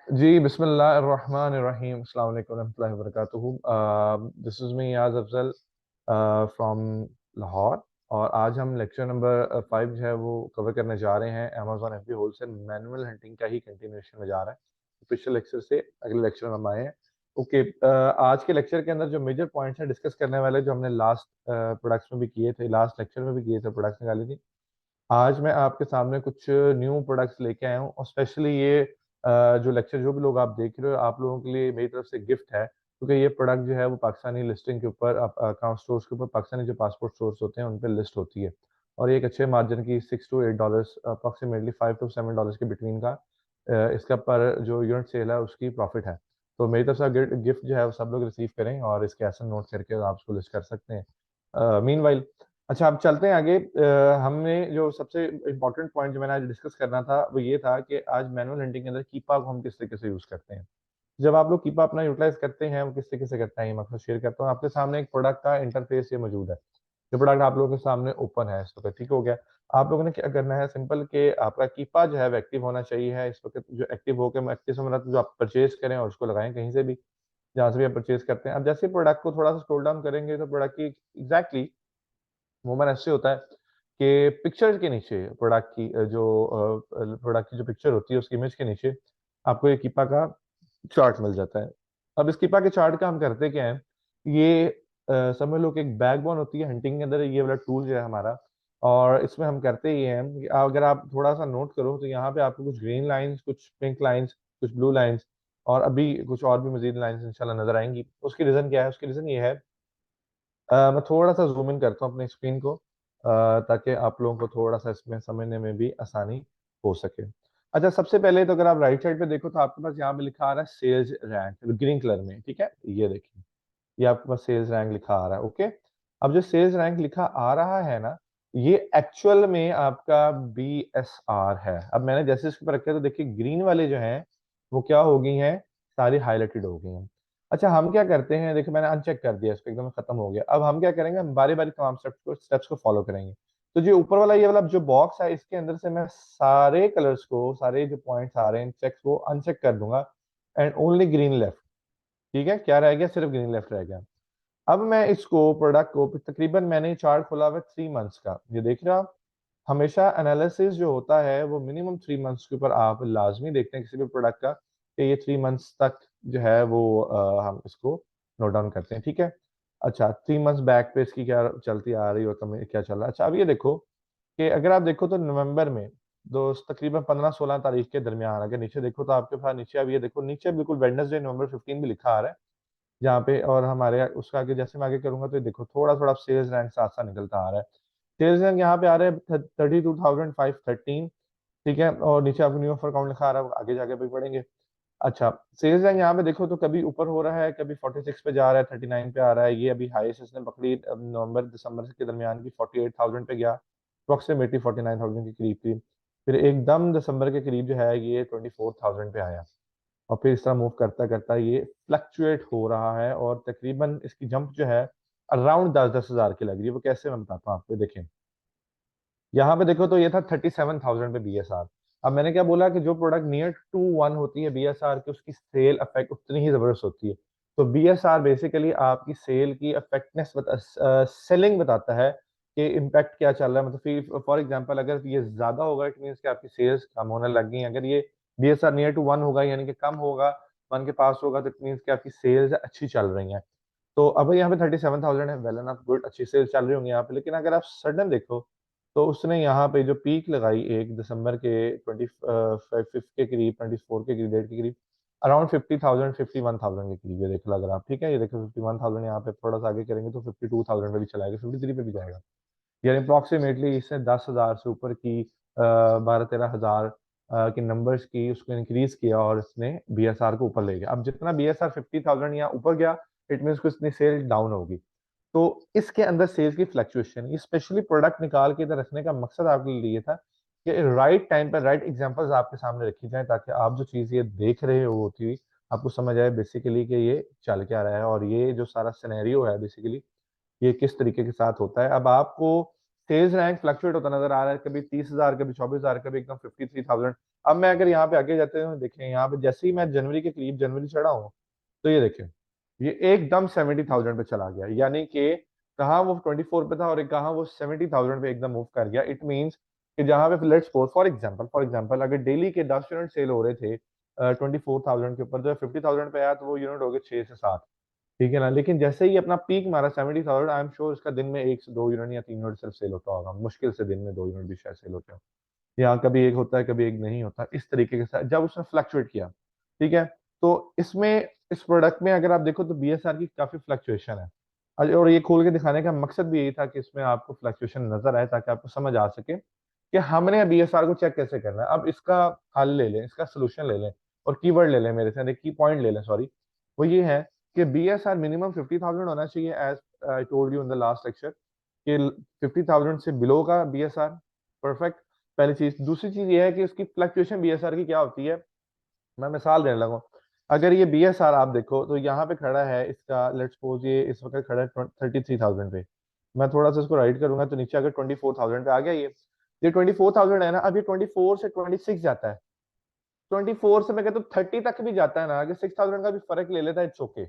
जी, बिस्मिल्लाहिर्रहमानिर्रहीम, अस्सलाम वालेकुम रहमतुल्लाहि व बरकातुहू। This is me Yaz Afzal from Lahore. और आज हम लेक्चर नंबर 5 जो है वो कवर करने जा रहे हैं। Amazon FB wholesale manual hunting का ही कंटिन्यूएशन में जा रहा है। पिछले लेक्चर से अगले लेक्चर में हम आए हैं। ओके, आज के लेक्चर के अंदर जो मेजर पॉइंट्स हैं डिस्कस करने वाले, जो हमने लास्ट प्रोडक्ट्स में भी किए थे, लास्ट लेक्चर में भी किए थे, प्रोडक्ट्स निकाली थी। आज मैं आपके सामने कुछ न्यू प्रोडक्ट्स लेके आया हूँ और स्पेशली ये जो लेक्चर जो भी लोग आप देख रहे हो, आप लोगों के लिए मेरी तरफ से गिफ्ट है, क्योंकि ये प्रोडक्ट जो है वो पाकिस्तानी लिस्टिंग के ऊपर अकाउंट स्टोर्स के ऊपर पाकिस्तानी जो पासपोर्ट स्टोर्स होते हैं उन पे लिस्ट होती है। और ये एक अच्छे मार्जिन की $6 to $8 अप्रॉक्सीमेटली $5 to $7 के बिटवीन का इसका पर जो यूनिट सेल है उसकी प्रॉफिट है। तो मेरी तरफ से गिफ्ट जो है वो सब लोग रिसीव करें और इसके एस नोट करके आप उसको लिस्ट कर सकते हैं। मीन अच्छा, अब चलते हैं आगे। हमने जो सबसे इम्पोर्टेंट पॉइंट जो मैंने आज डिस्कस करना था वो ये था कि आज मैनुअल हंटिंग के अंदर कीपा को हम किस तरीके से यूज़ करते हैं। जब आप लोग कीपा अपना यूटिलाइज़ करते हैं, वो किस तरीके से करते हैं ये मैं आपके साथ शेयर करता हूँ। आपके सामने एक प्रोडक्ट का इंटरफेस ये मौजूद है। जो प्रोडक्ट आप लोगों के सामने ओपन है इस वक़्त, ठीक हो गया। आप लोगों ने क्या करना है, सिंपल कि आपका कीपा जो है वो एक्टिव होना चाहिए है इस वक़्त। जो एक्टिव होके मैं एक्टिव से मतलब जो आप परचेज़ करें और उसको लगाएँ कहीं से भी, जहाँ से भी आप परचेज़ करते हैं। अब जैसे प्रोडक्ट को थोड़ा-सा स्क्रॉल डाउन करेंगे तो प्रोडक्ट की एग्ज़ैक्टली मूवमेंट ऐसे होता है कि पिक्चर के नीचे प्रोडक्ट की प्रोडक्ट की जो पिक्चर होती है उसकी इमेज के नीचे आपको ये कीपा का चार्ट मिल जाता है। अब इस कीपा के चार्ट का हम करते क्या है, ये समझ लो कि एक बैकबोन होती है हंटिंग के अंदर, ये वाला टूल जो है हमारा। और इसमें हम करते ये हैं कि अगर आप थोड़ा-सा नोट करो तो यहाँ पे आपको कुछ ग्रीन लाइन्स, कुछ पिंक लाइन्स, कुछ ब्लू लाइन्स और अभी कुछ और भी मज़ीद लाइन्स इंशाल्लाह नज़र आएँगी। उसकी रीज़न क्या है? उसकी रीज़न ये है, मैं थोड़ा-सा ज़ूम इन करता हूँ अपनी स्क्रीन को ताकि आप लोगों को थोड़ा-सा इसमें समझने में भी आसानी हो सके। अच्छा, सबसे पहले तो अगर आप राइट साइड पे देखो तो आपके पास यहाँ पे लिखा आ रहा है सेल्स रैंक ग्रीन कलर में, ठीक है? ये देखिए, ये आपके पास सेल्स रैंक लिखा आ रहा है, ओके? अब जो सेल्स रैंक लिखा आ रहा है ना, ये एक्चुअल में आपका बीएसआर है। अब मैंने जैसे इसके ऊपर रखा है तो देखिए ग्रीन वाले जो हैं, वो क्या हो गई हैं, सारी हाइलाइटेड हो गई हैं। अच्छा, हम क्या करते हैं, देखिए मैंने अनचेक कर दिया इसको, एकदम खत्म हो गया। अब हम क्या करेंगे, हम बारी-बारी तमाम स्टेप्स को फॉलो करेंगे। तो जो ऊपर वाला ये वाला जो बॉक्स है इसके अंदर से मैं सारे कलर्स को, सारे जो पॉइंट्स आ रहे हैं चेक्स को अनचेक कर दूँगा एंड ओनली ग्रीन लेफ्ट, ठीक है? क्या रह गया? सिर्फ ग्रीन लेफ्ट रह गया। अब मैं इसको प्रोडक्ट को तकरीबन मैंने चार्ट खोला हुआ है 3 मंथ्स का, ये देख रहे हो आप? हमेशा एनालिसिस जो होता है वो मिनिमम 3 मंथ्स के ऊपर आप लाज़मी देखते हैं किसी भी प्रोडक्ट का, कि ये 3 मंथ्स तक जो है वो हम इसको नोट डाउन करते हैं, ठीक है? अच्छा, 3 मंथ्स बैक पे इसकी क्या चलती आ रही है और कम क्या चल रहा है। अच्छा, अब ये देखो कि अगर आप देखो तो नवंबर में तकरीबन 15-16 तारीख के दरमियान अगर नीचे देखो तो आपके पास नीचे, अब ये देखो नीचे बिल्कुल वेडनेसडे नवंबर 15 भी लिखा आ रहा है। जहाँ पे और हमारे उसका आगे जैसे मैं आगे करूँगा तो ये देखो थोड़ा-थोड़ा सेल्स रैंक साथ-साथ निकलता आ रहा है। सेल्स रैंक यहाँ पे आ रहा है 32,513, ठीक है? और नीचे आपको न्यू ऑफर काउंट लिखा आ रहा है, वो आगे जाके भी पढ़ेंगे। अच्छा, सेल्स रैंक यहाँ पे देखो तो कभी ऊपर हो रहा है, कभी 46 पे जा रहा है, 39 पे आ रहा है। ये अभी हाईएस्ट इसने पकड़ी नवंबर-दिसंबर के दरमियान की 48,000 पे गया, अप्रॉक्सिमेटली 49,000 के करीब थी। फिर एकदम दिसंबर के करीब जो है ये 24,000 पे आया। और फिर इस तरह मूव करता-करता ये फ्लक्चुएट हो रहा है और तकरीबन इसकी जंप जो है अराउंड 10-10 हज़ार की लग रही है। वो कैसे मैं बताता हूँ आपको, देखें। यहाँ पे देखो तो ये था 37,000 पे बीएसआर। अब मैंने क्या बोला कि जो प्रोडक्ट नियर टू 1 होती है बीएसआर की, उसकी सेल इफेक्ट उतनी ही ज़बरदस्त होती है। तो बीएसआर बेसिकली आपकी सेल की इफेक्टनेस सेलिंग बताता है कि इम्पैक्ट क्या चल रहा है। मतलब फिर फॉर एग्जांपल अगर ये ज़्यादा होगा इट मीन्स कि आपकी सेल्स कम होने लग गई हैं। अगर ये बीएसआर नियर टू 1 होगा यानी कि कम होगा, 1 के पास होगा तो इट मीन्स कि आपकी सेल्स अच्छी चल रही हैं। तो अब यहाँ पे 37,000 है, वेल एनफ गुड, अच्छी सेल्स चल रही होंगी यहाँ पे। लेकिन अगर आप सडन देखो तो उसने यहाँ पे जो पीक लगाई एक दिसंबर के 5th के करीब, 24 के करीब, डेट के करीब, अराउंड 50,000 51,000 के करीब, ये देख लो अगर आप, ठीक है? ये देखो 51,000, यहाँ पे थोड़ा सा आगे करेंगे तो 52,000 पे भी चला जाएगा, 53 पे भी जाएगा। यानी अप्रॉक्सिमेटली इसने 10,000 से ऊपर की 12-13 हज़ार के नंबर्स की उसको इंक्रीज़ किया और इसने बीएसआर को ऊपर ले गया। अब जितना बीएसआर 50,000 या ऊपर गया, इट मीन्स कि उसकी सेल डाउन होगी। तो इसके अंदर सेल्स की फ्लक्चुएशन, ये स्पेशली प्रोडक्ट निकाल के इधर रखने का मकसद आपके लिए ये था कि राइट टाइम पे राइट एग्जांपल्स आपके सामने रखी जाएँ ताकि आप जो चीज़ ये देख रहे हो होती हुई, आपको समझ आए बेसिकली कि ये चल क्या रहा है और ये जो सारा सिनेरियो है बेसिकली ये किस तरीके के साथ होता है। अब आपको सेल्स रैंक फ्लक्चुएट होता नज़र आ रहा है, कभी 30,000, कभी 24,000, कभी एकदम 53,000। अब मैं अगर यहाँ पे आगे जाते हैं देखें, यहाँ पे जैसे ही मैं जनवरी के करीब जनवरी चढ़ा हूँ, तो ये देखें ये एकदम 70,000 पे चला गया, यानी कि कहाँ वो 24 पे था और कहाँ वो 70,000 पे एकदम मूव कर गया। इट मींस कि जहाँ पे लेट्स सपोज फॉर एग्जांपल अगर डेली के 10 यूनिट सेल हो रहे थे 24,000 के ऊपर, तो 50,000 पे आया तो वो यूनिट हो गए 6 से 7, ठीक है ना। लेकिन जैसे ही अपना पीक मारा 70,000, आई एम श्योर इसका दिन में 1 से 2 यूनिट या 3 यूनिट सिर्फ सेल होता होगा, मुश्किल से दिन में 2 यूनिट भी शायद सेल होते हो, या कभी एक होता है कभी एक नहीं होता, इस तरीके के साथ जब उसने फ्लक्चुएट किया, ठीक है। तो इसमें इस प्रोडक्ट में अगर आप देखो तो बीएसआर की काफी फ्लक्चुएशन है। और ये खोल के दिखाने का मकसद भी यही था कि इसमें आपको फ्लक्चुएशन नजर आए, ताकि आपको समझ आ सके कि हमने बीएसआर को चेक कैसे करना है। अब इसका हल ले लें, इसका सोल्यूशन ले लें और कीवर्ड ले लें, मेरे से की पॉइंट ले लें, सॉरी। वो ये है कि बीएसआर मिनिमम 50,000 होना चाहिए, as I told you in the last lecture कि 50,000 से बिलो का बीएसआर परफेक्ट, पहली चीज। दूसरी चीज ये है कि उसकी फ्लक्चुएशन बीएसआर की क्या होती है। मैं मिसाल देने लगा, अगर ये बीएसआर आप देखो तो यहाँ पे खड़ा है इसका, लेट्स सपोज ये इस वक्त खड़ा है 33,000 पे। मैं थोड़ा सा इसको राइट करूंगा तो नीचे अगर 24,000 पे आ गया ये 24,000 है ना। अब ये 24 से 26 जाता है, 24 से मैं कहता हूँ 30 तक भी जाता है ना, अगर 6,000 का भी फर्क ले लेता है, इट्स ओके।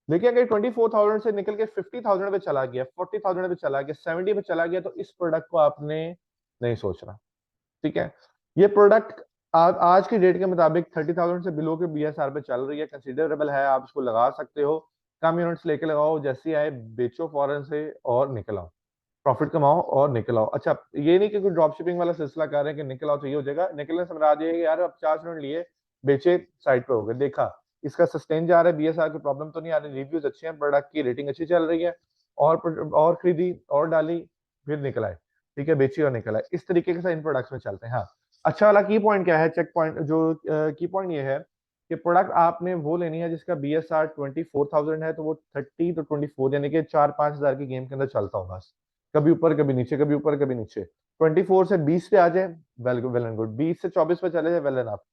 देखिए अगर 24,000 से निकल के 50,000 पे चला गया, 40,000 पे चला गया, 70 पे चला गया, तो इस प्रोडक्ट को आपने नहीं सोचना, ठीक है। ये प्रोडक्ट आज की डेट के मुताबिक 30,000 से बिलो के बीएसआर पे चल रही है, कंसीडरेबल है, आप इसको लगा सकते हो। कम यूनिट्स लेके लगाओ, जैसे आए बेचो फौरन से और निकल आओ, प्रॉफिट कमाओ और निकल आओ। अच्छा, ये नहीं कि कोई ड्रॉप शिपिंग वाला सिलसिला कर रहे हैं कि निकल आओ तो ये हो जाएगा, निकलने से मरा जाएगा यार अब 50 यूनिट लिए बेचे साइड पे हो गए, देखा इसका सस्टेन जा रहा है, बीएसआर की प्रॉब्लम तो नहीं आ रही, रिव्यूज अच्छे हैं, प्रोडक्ट की रेटिंग अच्छी चल रही है, और खरीदी और डाली, फिर निकल आए, ठीक है, बेची और निकल आए। इस तरीके के साथ इन प्रोडक्ट्स में चलते हैं। हाँ, अच्छा वाला की पॉइंट क्या है, चेक पॉइंट जो की पॉइंट ये है कि प्रोडक्ट आपने वो लेनी है जिसका बीएसआर 24,000 है, तो वो 30 to 24 यानी कि 4-5 हजार की गेम के अंदर चलता हो बस, कभी ऊपर कभी नीचे, कभी ऊपर कभी नीचे। 24 से 20 पे आ जाए, वेल वेल एंड गुड, 20 से 24 पे चले जाए, वेल एंड अप।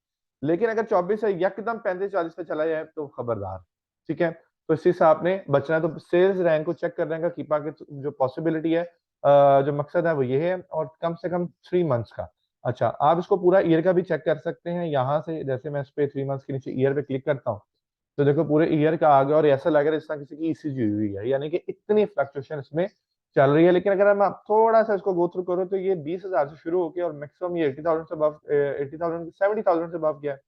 लेकिन अगर 24 से यकदम 35-40 पे चला जाए तो खबरदार, ठीक है। तो इसी से आपने बचना है। तो सेल्स रैंक को चेक करने का कीपा के जो पॉसिबिलिटी है, जो मकसद है वो ये है, और कम से कम 3 मंथ्स का। अच्छा, आप इसको पूरा ईयर का भी चेक कर सकते हैं यहाँ से, जैसे मैं इस पे 3 मंथ्स के नीचे ईयर पे क्लिक करता हूँ, तो देखो पूरे ईयर का आ गया, और ऐसा लग रहा है जिस तरह किसी की ईसीजी हुई है, यानी कि इतनी फ्लक्चुएशन इसमें चल रही है। लेकिन अगर मैं थोड़ा सा इसको गो थ्रू करूँ तो ये 20,000 से शुरू होकर और मैक्सिमम ये 80,000 से अबव, 80,000 70,000 से अबव गया है।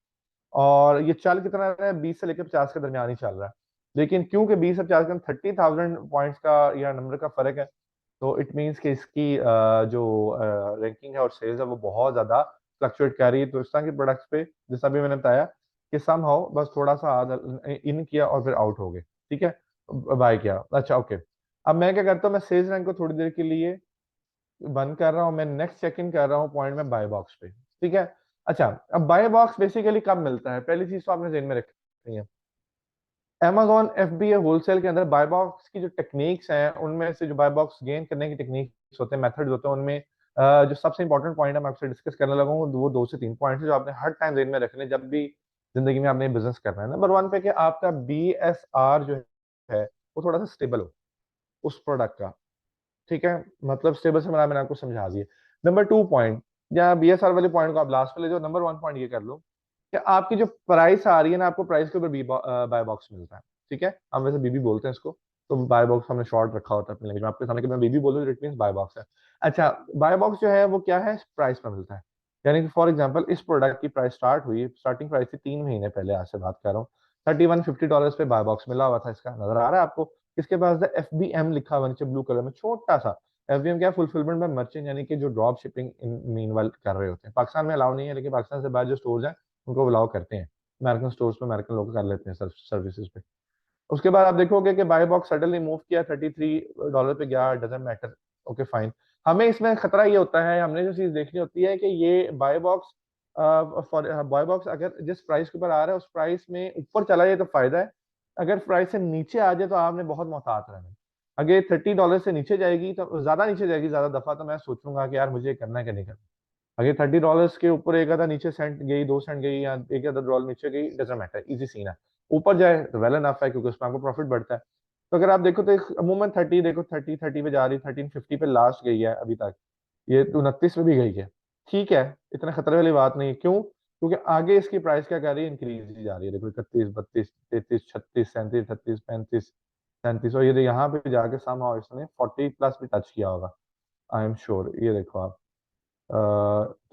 और ये चल कितना रहा है, 20 से लेकर 50 के दरमियान ही चल रहा है। लेकिन क्योंकि 20 से 50 का 30,000 पॉइंट्स का या नंबर का फर्क है, तो इट मीन्स कि इसकी जो रैंकिंग है और सेल्स है वो बहुत ज्यादा फ्लक्चुएट कर रही है। तो इस तरह के प्रोडक्ट्स पे जैसा भी मैंने बताया कि सम हाउ बस थोड़ा सा इन किया और फिर आउट हो गए, ठीक है, बाय किया। अच्छा ओके, अब मैं क्या करता हूँ, मैं सेल्स रैंक को थोड़ी देर के लिए बंद कर रहा हूँ, मैं नेक्स्ट चेक इन कर रहा हूँ पॉइंट में बाय बॉक्स पे, ठीक है। अच्छा, अब बाय बॉक्स बेसिकली कब मिलता है, पहली चीज तो आपने ध्यान में रखनी है, Amazon FBA होलसेल के अंदर बाय बॉक्स की जो टेक्निक्स हैं, उनमें से जो बाय बॉक्स गेन करने की टेक्निक्स होते हैं, मेथड्स होते हैं, उनमें जो सबसे इंपॉर्टेंट पॉइंट है मैं आपसे डिस्कस करने लगा हूँ, वो 2 से 3 पॉइंट है जो आपने हर टाइम ध्यान में रखने जब भी जिंदगी में आपने बिजनेस करना है। नंबर 1 पे कि आपका BSR जो है वो थोड़ा सा स्टेबल हो उस प्रोडक्ट का, ठीक है। मतलब स्टेबल से मैंने आपको समझा दिया। नंबर 2 पॉइंट, या बीएसआर वाले पॉइंट को आप लास्ट में ले जाओ, नंबर 1 पॉइंट ये कर लो कि आपकी जो प्राइस आ रही है ना, आपको प्राइस के ऊपर बाय बॉक्स मिलता है, ठीक है। हम वैसे बीबी बोलते हैं इसको, तो बाय बॉक्स हमने शॉर्ट रखा होता है अपने लैंग्वेज में, आपके सामने कि मैं बीबी बोल रहा हूँ, इट मींस बाय बॉक्स है। अच्छा, बाय बॉक्स जो है वो क्या है, प्राइस पर मिलता है। यानी कि फॉर एग्जांपल इस प्रोडक्ट की प्राइस स्टार्ट हुई, स्टार्टिंग प्राइस थी 3 महीने पहले, आज से बात कर रहा हूँ, $3150 पे बाय बॉक्स मिला हुआ था, इसका नजर आ रहा है आपको। इसके पास FBM लिखा हुआ नीचे ब्लू कलर में छोटा सा। FBM क्या है, फुलफिलमेंट बाय मर्चेंट, यानी कि जो ड्रॉप शिपिंग इन मीनवाइल कर रहे होते हैं। पाकिस्तान में अलाउ नहीं है, लेकिन पाकिस्तान से बाहर जो स्टोर्स हैं उनको अलाउ करते हैं, अमेरिकन स्टोर्स पे अमेरिकन लोग कर लेते हैं सर्विसेज पे। उसके बाद आप देखोगे कि बाय बॉक्स सडनली मूव किया, $33 पे गया, डजेंट मैटर, ओके फाइन। हमें इसमें खतरा ये होता है, हमने जो चीज देखनी होती है कि ये buy box, for buy box अगर जिस प्राइस के ऊपर आ रहा है उस प्राइस में ऊपर चला जाए तो फायदा है, अगर प्राइस से नीचे आ जाए तो आपने बहुत मोहतात रहना है। अगर $30 से नीचे जाएगी, तो ज्यादा नीचे जाएगी ज्यादा दफा, तो मैं सोचूंगा कि यार मुझे करना है कि नहीं करना। अगर $30 के ऊपर एक आधा नीचे सेंट गई, 2 सेंट गई, या एक आधा डॉलर नीचे गई, डजंट मैटर, इजी सीन है। ऊपर जाए तो वेल एनफ है, क्योंकि उसमें आपको प्रॉफिट बढ़ता है। तो अगर आप देखो तो अमूमन 30, देखो 30 पे जा रही, 1350 पे लास्ट गई है अभी तक, ये 29 पे भी गई है, ठीक है, इतना खतरे वाली बात नहीं है। क्यों? क्योंकि आगे इसकी प्राइस क्या कर रही है, इंक्रीज ही जा रही है। देखो 31, 32, 33, 36, 37, 38, 35, 37, और ये यहाँ पे जाके समहाउ इसने 40 प्लस भी टच किया होगा, आई एम श्योर। ये देखो आप,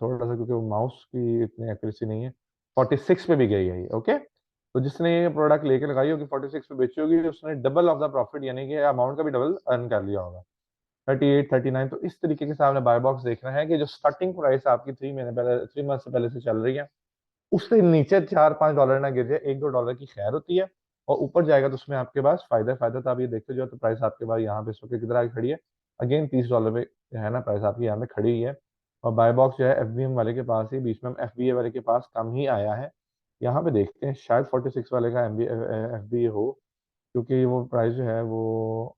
थोड़ा सा, क्योंकि माउस की इतनी एक्यूरेसी नहीं है, 46 पे भी गई है ये। ओके, तो जिसने ये प्रोडक्ट लेके लगाई होगी 46 पे बेची होगी, उसने डबल ऑफ द प्रॉफिट यानी कि अमाउंट का भी डबल अर्न कर लिया होगा, 38, 39। तो इस तरीके के सामने बाय बॉक्स देखना है कि जो स्टार्टिंग प्राइस आपकी 3 महीने पहले, 3 मंथ से पहले से चल रही है, उससे नीचे 4-5 डॉलर ना गिर जाए, 1-2 डॉलर की खैर होती है, और ऊपर जाएगा तो उसमें आपके पास फायदा फायदा। तो आप ये देखते जो, तो प्राइस आपके पास यहाँ पे इस वक्त किधर आके खड़ी है, अगेन 30 डॉलर पे है ना प्राइस आपकी यहाँ पे खड़ी हुई है। और बाय बॉक्स जो है एफबीएम वाले के पास ही, बीच में एफबीए वाले के पास कम ही आया है। यहाँ पे देखते हैं, शायद 46 वाले का एफबीए हो, क्योंकि वो प्राइस जो है वो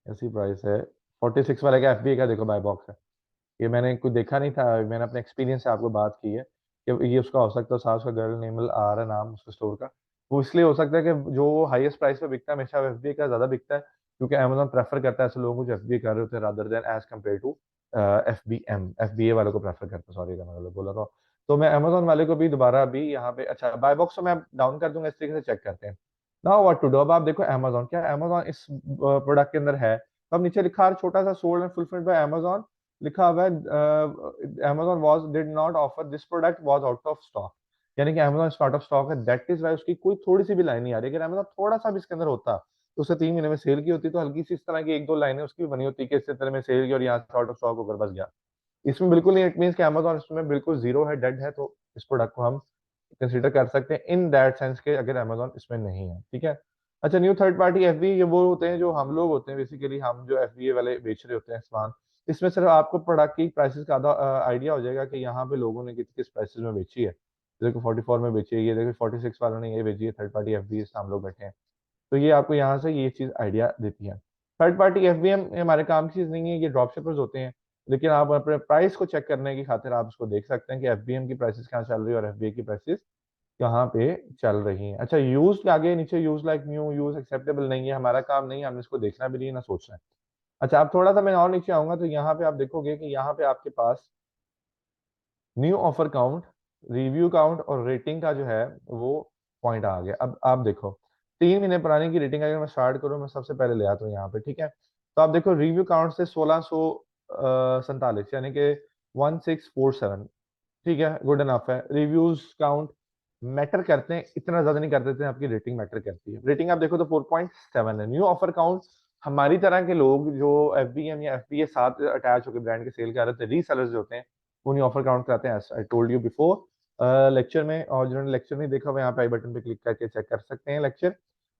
ऐसी प्राइस है। 46 वाले का एफबीए का देखो बाय बॉक्स है, ये मैंने कुछ देखा नहीं था, मैंने अपने एक्सपीरियंस से आपको बात की है कि ये उसका हो सकता है, साथ उसका गर्ल नेमल आ रहा है नाम उसके स्टोर का, वो इसलिए हो सकता है कि जो हाईएस्ट प्राइस पे बिकता है हमेशा एफबीए का ज्यादा बिकता है, क्योंकि अमेजोन प्रेफर करता है ऐसे लोगों को जो एफबीए कर रहे होते हैं rather than as compare to FBA वालों को प्रेफर करता है। सॉरी, मैं गलत बोला था। तो मैं अमेजोन वाले को भी दोबारा भी यहाँ पे, अच्छा बाय बॉक्स तो मैं डाउन कर दूंगा, इस तरीके से चेक करते हैं। नाउ व्हाट टू डू, अब आप देखो अमेजोन, क्या अमेजोन इस प्रोडक्ट के अंदर है? तो अब नीचे लिखा है छोटा सा, sold and fulfilled by Amazon, लिखा हुआ है Amazon was did not offer this product was out of stock, यानी कि अमेजोन आउट ऑफ स्टॉक है। दैट इज वाई उसकी कोई थोड़ी सी भी लाइन नहीं आ रही। अगर अमेजोन थोड़ा सा भी इसके अंदर होता तो उसे 3 महीने में सेल की होती, तो हल्की सी इस तरह की 1-2 लाइनें उसकी भी बनी होती कि इस तरह में सेल की और यहाँ से आउट ऑफ स्टॉक होकर बस गया। इसमें बिल्कुल नहीं, इट मीन कि अमेजोन इसमें बिल्कुल जीरो है, डेड है, तो इस प्रोडक्ट को हम कंसीडर कर सकते हैं इन दैट सेंस के, अगर अमेजोन इसमें नहीं है। ठीक है। अच्छा, न्यू थर्ड पार्टी एफबी, ये वो होते हैं जो हम लोग होते हैं बेसिकली, हम जो एफबीए वाले बेच रहे होते हैं सामान। इसमें सिर्फ आपको प्रोडक्ट की प्राइसेस का आधा आइडिया हो जाएगा कि यहाँ पे लोगों ने किस किस प्राइसेस में बेची है। देखो 44 में बेची है, ये देखो 46 वालों ने ये बेची है, थर्ड पार्टी एफबी हम लोग बैठे हैं। तो ये आपको यहाँ से ये चीज आइडिया देती है। थर्ड पार्टी एफबीएम हमारे काम की चीज नहीं है, ये ड्रॉप शिपर्स होते हैं, लेकिन आप अपने प्राइस को चेक करने की खातिर आप इसको देख सकते हैं कि एफबीएम की प्राइसेस कहाँ चल रही है और एफबीए की प्राइसेस कहाँ पे चल रही हैं। अच्छा, यूज आगे नीचे, use like new, use acceptable नहीं है, हमारा काम नहीं है, हमने इसको देखना भी नहीं है ना सोचना है। अच्छा, आप थोड़ा सा मैं और नीचे आऊंगा तो यहाँ पे आप देखोगे कि यहाँ पे आपके पास new offer count, review count और रेटिंग का जो है वो पॉइंट आ गया। अब आप देखो 3 महीने पुराने की रेटिंग अगर मैं स्टार्ट करूँ, मैं सबसे पहले ले आता हूँ यहाँ पे। ठीक है, तो आप देखो रिव्यू काउंट से 1647, यानी कि 1647। ठीक है, गुड इनफ है। रिव्यूज काउंट मैटर करते हैं, इतना ज्यादा नहीं कर देते हैं, आपकी रेटिंग मैटर करती है। रेटिंग आप देखो तो 4.7 है। न्यू ऑफर काउंट, हमारी तरह के लोग जो एफबीएम या एफबीए साथ अटैच होकर ब्रांड के सेल कर रहे थे, रीसेलर्स जो होते हैं, वो न्यू ऑफर काउंट कराते हैं, आई टोल्ड यू बिफोर लेक्चर में। और जिन्होंने लेक्चर नहीं देखा, वो यहाँ पे आई बटन पे क्लिक करके चेक कर सकते हैं लेक्चर।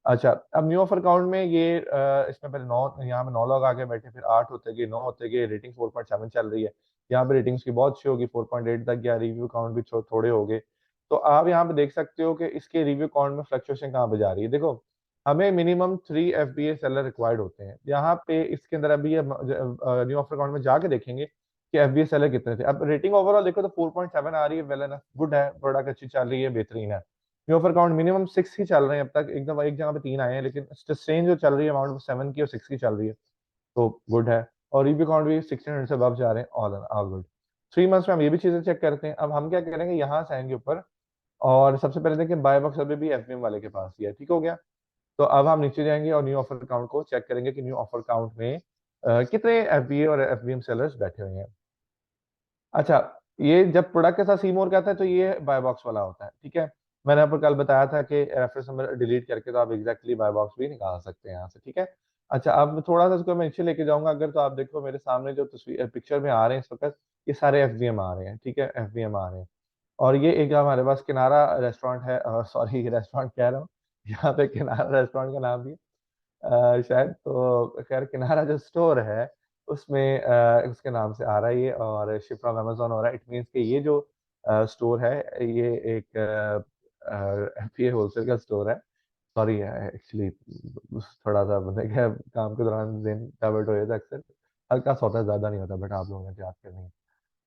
अच्छा, अब न्यू ऑफर काउंट में ये इसमें पहले 9, यहाँ पे 9 लोग आगे बैठे, फिर 8 होते गए, 9 होते गए, रेटिंग 4.7 चल रही है। यहाँ पे रेटिंग्स की बहुत अच्छी होगी, 4.8 तक गया, रिव्यू काउंट भी थोड़े हो गए। तो आप यहाँ पे देख सकते हो कि इसके रिव्यू काउंट में फ्लक्चुएशन कहाँ पे जा रही है। देखो, हमें मिनिमम 3 एफबीए सेलर रिक्वायर्ड होते हैं। यहाँ पे इसके अंदर अभी न्यू ऑफर काउंट में जाके देखेंगे कि एफबीए सेलर कितने थे। अब रेटिंग ओवरऑल देखो तो 4.7 आ रही है, वेल एनफ, गुड है, प्रोडक्ट अच्छी चल रही है, बेहतरीन है। न्यू ऑफर काउंट मिनिमम 6 ही चल रहे हैं अब तक, एकदम एक जगह पे 3 आए हैं, लेकिन सस्टेन जो चल रही है अमाउंट 7 की और 6 की चल रही है, तो गुड है। और रिव्यू काउंट भी 1600 से अबव जा रहे हैं, ऑल गुड। 3 मंथ्स में हम ये भी चीजें चेक करते हैं। अब हम क्या करेंगे, यहाँ से आएंगे ऊपर, और सबसे पहले देखिए बाय बॉक्स अभी भी एफबीएम वाले के पास ही है। ठीक हो गया। तो अब हम नीचे जाएंगे और न्यू ऑफर काउंट को चेक करेंगे कि न्यू ऑफर काउंट में कितने एफबीए और एफबीएम सेलर्स बैठे हुए हैं। अच्छा, ये जब प्रोडक्ट के साथ सी मोर कहता है तो ये बाय बॉक्स वाला होता है। ठीक है, मैंने आपको कल बताया था कि रेफरेंस नंबर डिलीट करके तो आप एग्जैक्टली बाय बॉक्स भी निकाल सकते हैं यहाँ से। ठीक है। अच्छा, अब थोड़ा सा इसको मैं नीचे लेके जाऊंगा, अगर तो आप देखो मेरे सामने जो तस्वीर पिक्चर में आ रहे हैं इस वक्त, ये सारे एफबीएम आ रहे हैं। ठीक है, एफबीएम आ रहे हैं। और ये एक हमारे पास किनारा रेस्टोरेंट है, सॉरी रेस्टोरेंट कह रहा हूँ, यहाँ पे किनारा रेस्टोरेंट का नाम भी शायद, तो खैर किनारा जो स्टोर है उसमें उसके नाम से आ रहा है ये, और शिप फ्रॉम अमेजोन हो रहा है। इट मीन्स कि ये जो स्टोर है, ये एक एफपीए होलसेल का स्टोर है। सॉरी, एक्चुअली थोड़ा सा बंदे का काम के दौरान दिन डाइवर्ट हो जाता है अक्सर, हल्का सा होता है, ज्यादा नहीं होता, बट आप लोगों ने याद करनी है।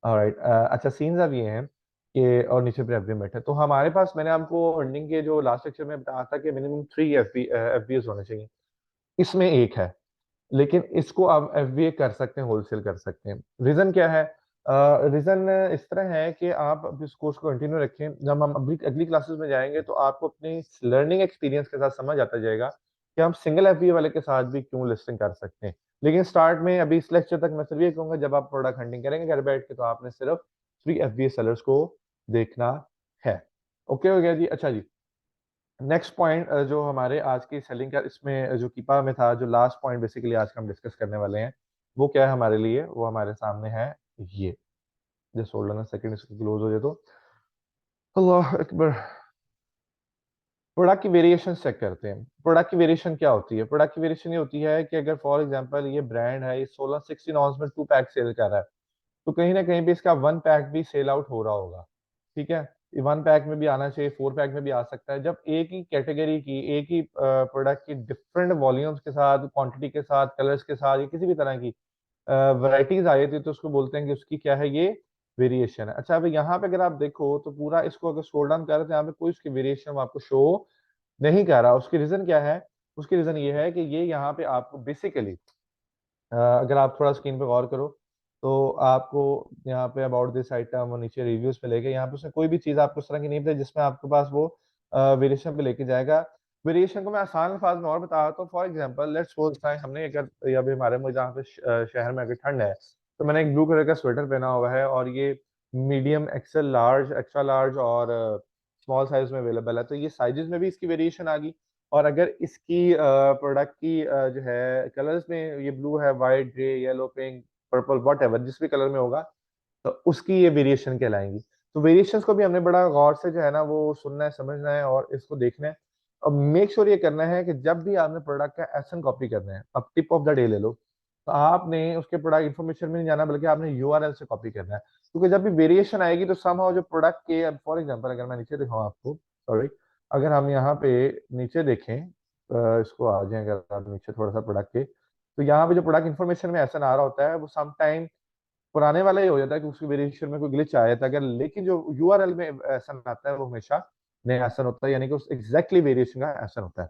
ऑलराइट, अच्छा सीन्स अब ये हैं कि, और नीचे पे एफबी बैठे, तो हमारे पास मैंने आपको अर्निंग के जो लास्ट लेक्चर में बताया था कि मिनिमम 3 एफबी होने चाहिए, इसमें एक है, लेकिन इसको आप एफबीए कर सकते हैं, होलसेल कर सकते हैं। रीजन क्या है? रीज़न इस तरह है कि आप अब इस कोर्स को कंटिन्यू रखें। जब हम अगली अगली क्लासेस में जाएँगे तो आपको अपनी लर्निंग एक्सपीरियंस के साथ समझ आता जाएगा कि हम सिंगल एफबीए वाले के साथ भी क्यों लिस्टिंग कर सकते हैं। लेकिन स्टार्ट में अभी इस लेक्चर तक मैं सिर्फ ये कहूँगा, जब आप प्रोडक्ट हंटिंग करेंगे घर बैठ के, तो आपने सिर्फ 3 एफबीए सेलर्स को देखना है। ओके हो गया जी? अच्छा जी। नेक्स्ट पॉइंट जो हमारे आज की सेलिंग का इसमें जो कीपा में था, जो लास्ट पॉइंट बेसिकली आज का हम डिस्कस करने वाले हैं, वो क्या है हमारे लिए? वो हमारे सामने है ये। Just hold on a second, इसको क्लोज हो जाए तो। अल्लाह अकबर। प्रोडक्ट की वेरिएशन चेक करते हैं। प्रोडक्ट की वेरिएशन क्या होती है? प्रोडक्ट की वेरिएशन ये होती है कि अगर फॉर एग्जांपल ये ब्रांड है, ये 16-16 ऑन्स में 2 पैक सेल कर रहा है, तो कहीं न कहीं पे इसका 1 पैक भी सेल आउट हो रहा होगा। ठीक है? ये 1 पैक में भी आना चाहिए, 4 पैक में भी आ सकता है। जब एक ही कैटेगरी की, एक ही प्रोडक्ट की डिफरेंट वॉल्यूम्स के साथ, क्वांटिटी के साथ, कलर्स के साथ या किसी भी तरह की वैराइटीज़ आ जाती है, तो उसको बोलते हैं कि उसकी क्या है, ये वेरिएशन है। अच्छा, अब यहाँ पे अगर आप देखो तो पूरा इसको अगर स्क्रॉल डाउन करें तो यहाँ पे कोई उसकी वेरिएशन आपको शो नहीं कर रहा। उसकी रीज़न क्या है? उसकी रीज़न ये है कि ये यहाँ पे आपको बेसिकली अगर आप थोड़ा स्क्रीन पे गौर करो, तो आपको यहाँ पे अबाउट दिस आइटम और नीचे रिव्यूज़ पे लेके यहाँ पे उसने कोई भी चीज़ आपको इस तरह की नहीं बताई जिसमें आपके पास वो वेरिएशन पे लेके जाएगा। वेरिएशन को मैं आसान अल्फाज़ में और बता देता हूँ। For example let's suppose that हमने अगर या अभी हमारे मुझे जहाँ पे शहर में अगर ठंड है, तो मैंने एक ब्लू कलर का स्वेटर पहना हुआ है और ये medium, XL large, extra large और स्मॉल साइज़ में अवेलेबल है। तो ये साइज़ेज़ में भी इसकी वेरिएशन आ गई। और अगर इसकी प्रोडक्ट की जो है कलर्स में ये ब्लू है, white, grey, yellow, pink, purple whatever जिस भी कलर में होगा, तो उसकी ये वेरिएशन कहलाएँगी। तो वेरिएशंस को भी हमने बड़ा गौर से जो है ना वो सुनना है, समझना है और इसको देखना है। और मेक श्योर ये करना है कि जब भी आपने प्रोडक्ट का एसएन कॉपी करना है, अब टिप ऑफ द डे ले लो, तो आपने उसके प्रोडक्ट इन्फॉर्मेशन में नहीं जाना बल्कि आपने यूआरएल से कॉपी करना है। क्योंकि जब भी वेरिएशन आएगी तो समहाउ जो प्रोडक्ट के, अब फॉर एग्जांपल अगर मैं नीचे दिखाऊँ आपको, सॉरी, अगर हम यहाँ पे नीचे देखें, इसको आ जाएँ अगर आप नीचे थोड़ा-सा प्रोडक्ट के, तो यहाँ पे जो प्रोडक्ट इन्फॉर्मेशन में एसएन आ रहा होता है, वो सम टाइम पुराने वाला ही हो जाता है कि उसकी वेरिएशन में कोई ग्लिच आया था, अगर लेकिन जो यूआरएल में एसएन आता है वो हमेशा नया एसएन होता है, यानी कि उस एग्ज़ैक्टली वेरिएशन का एसएन होता है।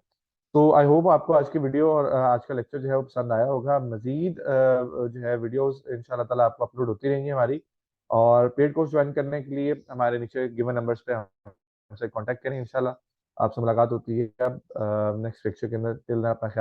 तो आई होप आपको आज की वीडियो और आज का लेक्चर जो है वो पसंद आया होगा। मज़ीद जो है वीडियोज़ इंशाअल्लाह ताला आपको अपलोड होती रहेंगी हमारी, और पेड कोर्स जॉइन करने के लिए हमारे नीचे गिवन नंबर्स पे हमसे कॉन्टैक्ट करें इंशाअल्लाह। आपसे मुलाकात होती है अब नेक्स्ट लेक्चर के अंदर। टिल देन अपना ख्याल